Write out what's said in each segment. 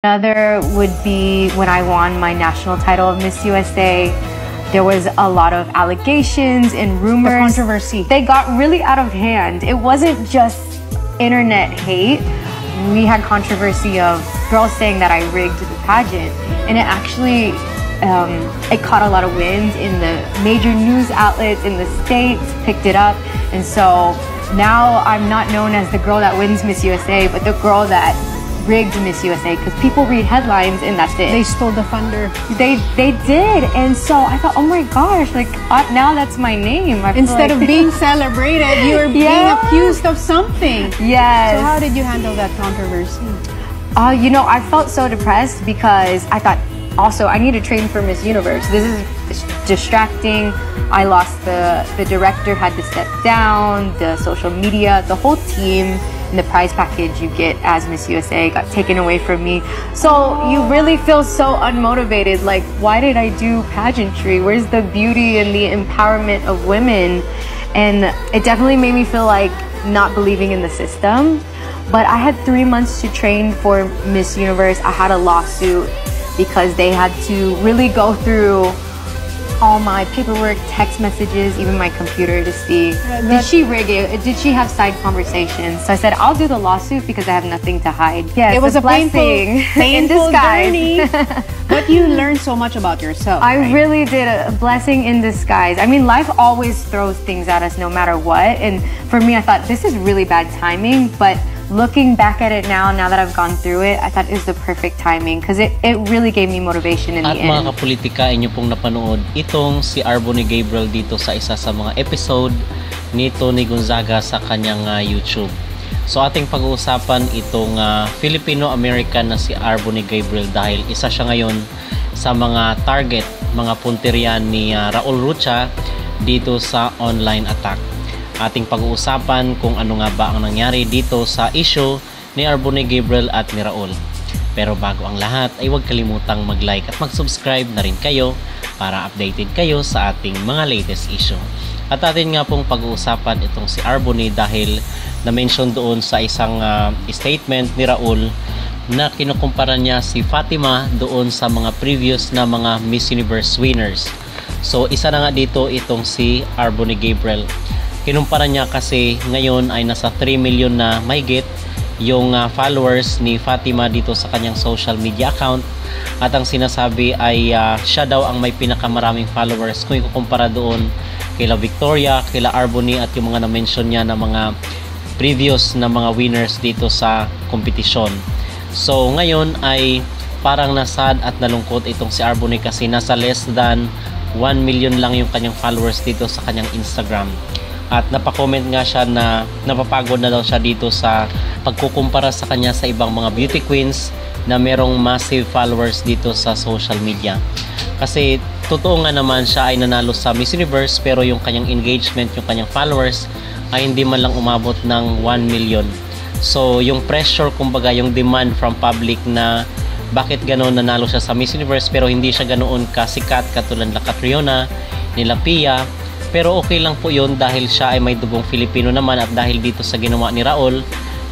Another would be when I won my national title of Miss USA. There was a lot of allegations and rumors. The controversy. They got really out of hand. It wasn't just internet hate. We had controversy of girls saying that I rigged the pageant. And it actually, it caught a lot of wind in the major news outlets in the States, picked it up. And so now I'm not known as the girl that wins Miss USA, but the girl that rigged Miss USA, because people read headlines and that's it. They stole the thunder. They did, and so I thought, oh my gosh, like now that's my name. Instead of being celebrated, you were being accused of something. Yes. So how did you handle that controversy? You know, I felt so depressed because I thought, also, I need to train for Miss Universe. This is distracting. I lost the director had to step down, the social media, the whole team. And the prize package you get as Miss USA got taken away from me. So you really feel so unmotivated. Like, why did I do pageantry? Where's the beauty and the empowerment of women? And it definitely made me feel like not believing in the system. But I had 3 months to train for Miss Universe. I had a lawsuit because they had to really go through all my paperwork, text messages, even my computer to see, did she rig it? Did she have side conversations? So I said, I'll do the lawsuit because I have nothing to hide. Yes, it was a blessing in painful disguise. journey. But you learned so much about yourself. I really did, a blessing in disguise. I mean, life always throws things at us no matter what. And for me, I thought, this is really bad timing. But looking back at it now that I've gone through it, I thought it was the perfect timing because it really gave me motivation in the end. At mga kapolitika, inyo pong napanood itong si Arbonne Gabriel dito sa isa sa mga episode ni Tony Gonzaga sa kanyang YouTube. So ating pag-uusapan itong Filipino-American na si Arbonne Gabriel dahil isa siya ngayon sa mga target, mga punterian ni Raul Rucha dito sa online attack. Ating pag-uusapan kung ano nga ba ang nangyari dito sa issue ni Arbonne Gabriel at ni Raul. Pero bago ang lahat ay huwag kalimutang mag-like at mag-subscribe na rin kayo para updated kayo sa ating mga latest issue. At atin nga pong pag-uusapan itong si Arbonne dahil na-mention doon sa isang statement ni Raul na kinukumpara niya si Fatima doon sa mga previous na mga Miss Universe winners. So isa na nga dito itong si Arbonne Gabriel. Kinumpara niya kasi ngayon ay nasa 3 million na mahigit yung followers ni Fatima dito sa kanyang social media account at ang sinasabi ay siya daw ang may pinakamaraming followers kung ikukumpara doon kila Victoria, kila Arbonne at yung mga na-mention niya na mga previous na mga winners dito sa kompetisyon. So ngayon ay parang nasad at nalungkot itong si Arbonne kasi nasa less than 1 million lang yung kanyang followers dito sa kanyang Instagram. At napakomment nga siya na napapagod na daw siya dito sa pagkukumpara sa kanya sa ibang mga beauty queens na merong massive followers dito sa social media. Kasi totoo nga naman siya ay nanalo sa Miss Universe pero yung kanyang engagement, yung kanyang followers ay hindi man lang umabot ng 1 million. So yung pressure, kumbaga yung demand from public na bakit ganoon nanalo siya sa Miss Universe pero hindi siya ganoon kasikat katulad nila Catriona, nila Pia. Pero okay lang po yun dahil siya ay may dugong Filipino naman at dahil dito sa ginawa ni Raul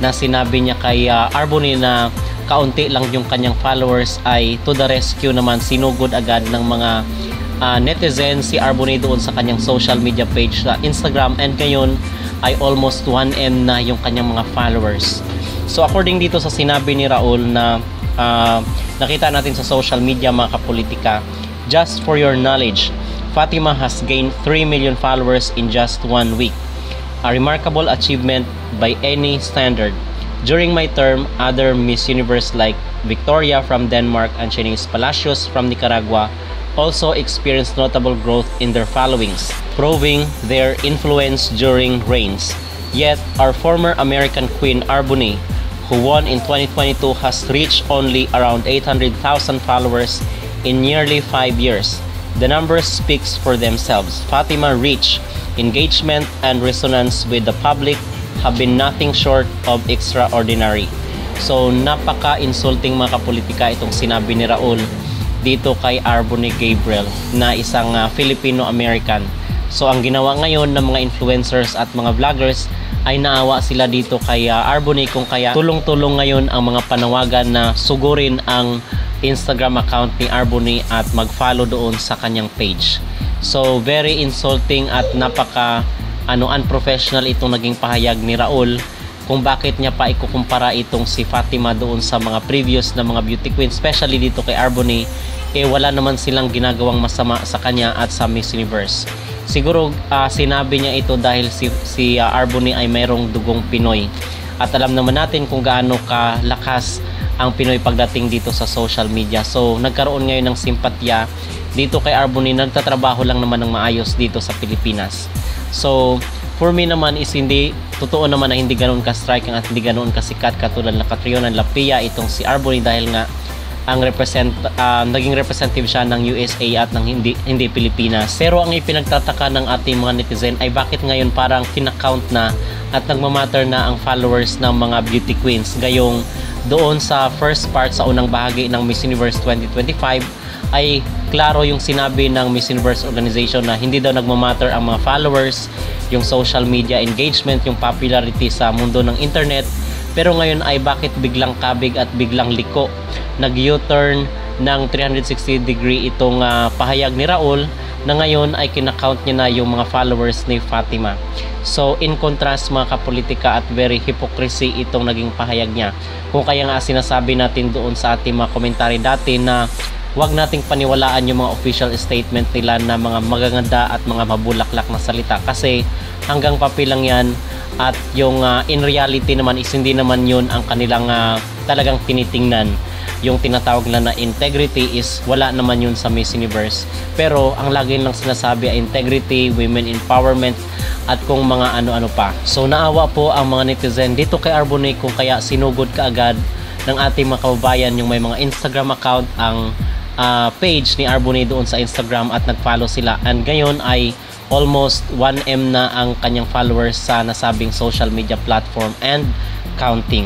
na sinabi niya kay Arbonne na kaunti lang yung kanyang followers ay to the rescue naman, sinugod agad ng mga netizens si Arbonne doon sa kanyang social media page sa Instagram and ngayon ay almost 1M na yung kanyang mga followers. So according dito sa sinabi ni Raul na nakita natin sa social media mga kapolitika, just for your knowledge, Fatima has gained 3 million followers in just 1 week, a remarkable achievement by any standard. During my term, other Miss Universe like Victoria from Denmark and Chinese Palacios from Nicaragua also experienced notable growth in their followings, proving their influence during reigns. Yet, our former American queen Arbonne, who won in 2022, has reached only around 800,000 followers in nearly 5 years. The numbers speaks for themselves. Fatima reach, engagement and resonance with the public have been nothing short of extraordinary. So napaka-insulting mga kapolitika itong sinabi ni Raul dito kay Arbonne Gabriel na isang Filipino-American So ang ginawa ngayon ng mga influencers at mga vloggers ay naawa sila dito kay Arbonne, kung kaya tulong-tulong ngayon ang mga panawagan na sugurin ang Instagram account ni Arbonne at mag-follow doon sa kanyang page. So very insulting at napaka unprofessional itong naging pahayag ni Raul, kung bakit niya pa ikukumpara itong si Fatima doon sa mga previous na mga beauty queen, especially dito kay Arbonne. Wala naman silang ginagawang masama sa kanya at sa Miss Universe. Siguro sinabi niya ito dahil si Arbonne ay mayroong dugong Pinoy. At alam naman natin kung gaano kalakas ang Pinoy pagdating dito sa social media. So nagkaroon ngayon ng simpatya dito kay Arbonne, nagtatrabaho lang naman ng maayos dito sa Pilipinas. So for me naman is hindi totoo naman na hindi ganoon ka-striking at hindi ganoon kasikat katulad na Catriona Lapia itong si Arbonne, dahil nga ang naging representative siya ng USA at ng hindi Pilipinas. Pero ang ipinagtataka ng ating mga netizen ay bakit ngayon parang kinakount na at nagmamatter na ang followers ng mga beauty queens. Gayong doon sa first part sa unang bahagi ng Miss Universe 2025 ay klaro yung sinabi ng Miss Universe organization na hindi daw nagmamatter ang mga followers, yung social media engagement, yung popularity sa mundo ng internet. Pero ngayon ay bakit biglang kabig at biglang liko, nag-U-turn ng 360 degree itong pahayag ni Raul, na ngayon ay kinakount niya na yung mga followers ni Fatima. So in contrast mga kapolitika, at very hypocrisy itong naging pahayag niya. Kung kaya nga sinasabi natin doon sa ating mga komentary dati na huwag nating paniwalaan yung mga official statement nila na mga magaganda at mga mabulaklak na salita, kasi hanggang papel lang yan. At yung in reality naman is hindi naman yun ang kanilang talagang tinitingnan. Yung tinatawag na integrity is wala naman yun sa Miss Universe. Pero ang lagi lang sinasabi ay integrity, women empowerment, at kung mga ano-ano pa. So naawa po ang mga netizen dito kay Arbonne, kung kaya sinugod kaagad ng ating mga kababayan yung may mga Instagram account ang page ni Arbonne doon sa Instagram at nag-follow sila. And ngayon ay almost 1M na ang kanyang followers sa nasabing social media platform and counting.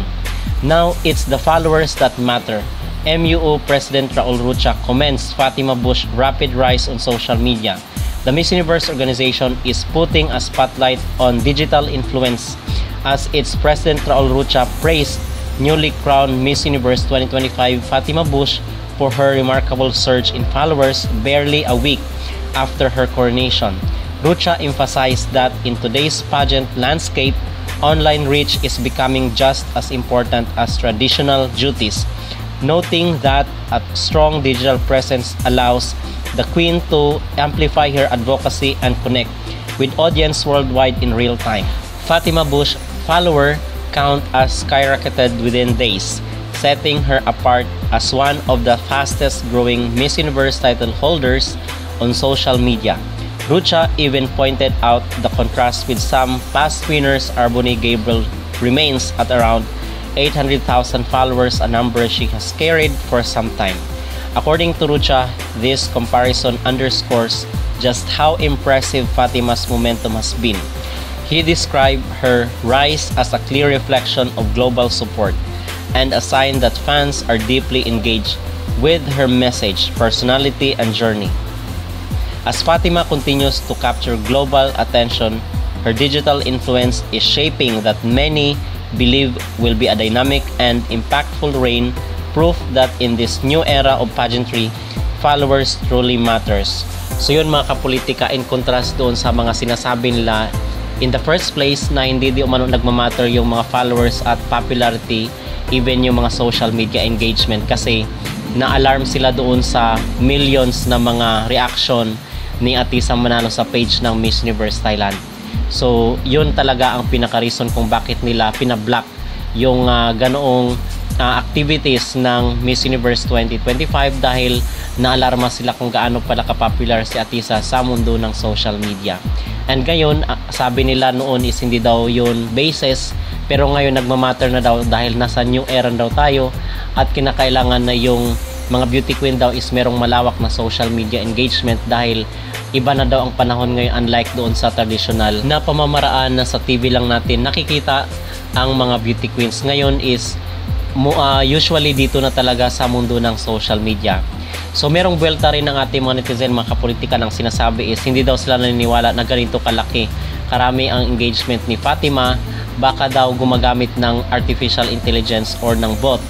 Now, it's the followers that matter. MUO President Raul Rucha commends Fatima Bush rapid rise on social media. The Miss Universe organization is putting a spotlight on digital influence as its President Raul Rucha praised newly crowned Miss Universe 2025 Fatima Bush for her remarkable surge in followers barely a week after her coronation. Rucha emphasized that in today's pageant landscape, online reach is becoming just as important as traditional duties, noting that a strong digital presence allows the Queen to amplify her advocacy and connect with audience worldwide in real time. Fatima Bush follower count has skyrocketed within days, setting her apart as one of the fastest growing Miss Universe title holders on social media. Rucha even pointed out the contrast with some past winners. Arbonne Gabriel remains at around 800,000 followers, a number she has carried for some time. According to Rucha, this comparison underscores just how impressive Fatima's momentum has been. He described her rise as a clear reflection of global support and a sign that fans are deeply engaged with her message, personality, and journey. As Fatima continues to capture global attention, her digital influence is shaping that many believe will be a dynamic and impactful reign, proof that in this new era of pageantry, followers truly matters. So yun mga kapolitika, in contrast doon sa mga sinasabi nila in the first place na hindi di umano nagmamatter yung mga followers at popularity, even yung mga social media engagement, kasi na-alarm sila doon sa millions na mga reaction ni Atisa Manalo sa page ng Miss Universe Thailand. So yun talaga ang pinaka-reason kung bakit nila pinablock yung ganoong activities ng Miss Universe 2025, dahil naalarma sila kung gaano pala ka-popular si Atisa sa mundo ng social media. And ngayon, sabi nila noon is hindi daw yun basis, pero ngayon nagmamatter na daw dahil nasa new era daw tayo at kinakailangan na yung mga beauty queen daw is merong malawak na social media engagement, dahil iba na daw ang panahon ngayon, unlike doon sa traditional na pamamaraan na sa TV lang natin nakikita ang mga beauty queens. Ngayon is usually dito na talaga sa mundo ng social media. So merong buwelta rin ng ating mga netizen, mga kapolitika, ng sinasabi is hindi daw sila naniniwala na ganito kalaki karami ang engagement ni Fatima, baka daw gumagamit ng artificial intelligence or ng bot.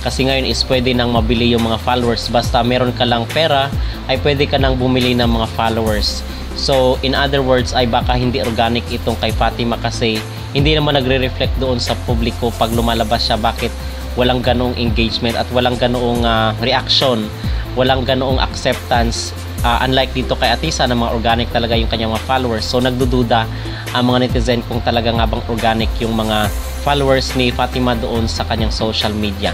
Kasi ngayon is pwede nang mabili yung mga followers, basta meron ka lang pera ay pwede ka nang bumili ng mga followers. So in other words ay baka hindi organic itong kay Fatima kasi hindi naman nagre-reflect doon sa publiko pag lumalabas siya bakit walang ganoong engagement at walang ganoong reaction, walang ganoong acceptance, unlike dito kay Atisa na mga organic talaga yung kanyang mga followers. So nagdududa ang mga netizen kung talaga nga bang organic yung mga followers ni Fatima doon sa kanyang social media.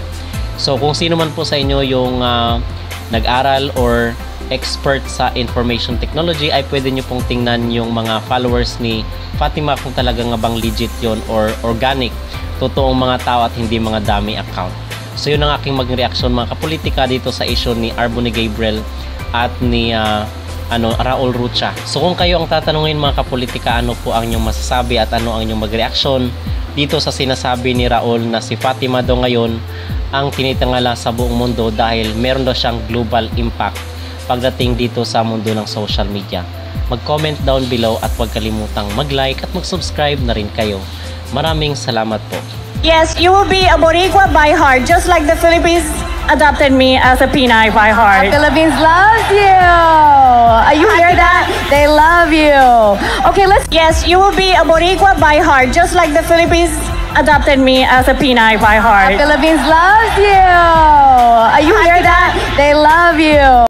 So kung sino man po sa inyo yung nag-aral or expert sa information technology ay pwede nyo pong tingnan yung mga followers ni Fatima kung talaga nga bang legit yon or organic, totoong mga tao at hindi mga dummy account. So yun ang aking maging reaksyon, mga kapolitika, dito sa issue ni Arbonne Gabriel at ni Raul Rucha. So kung kayo ang tatanungin, mga kapolitika, ano po ang inyong masasabi at ano ang inyong magreaksyon dito sa sinasabi ni Raul na si Fatima daw ngayon ang tinitangala sa buong mundo dahil meron daw siyang global impact pagdating dito sa mundo ng social media. Mag-comment down below at huwag kalimutang mag-like at mag-subscribe na rin kayo. Maraming salamat po. Yes, you will be a Boricua by heart, just like the Philippines adopted me as a Pinay by heart. Philippines loves you. You hear that? They love you. Okay, let's. Yes, you will be a Boricua by heart, just like the Philippines adopted me as a Pinay by heart. Philippines loves you. You hear that? They love you.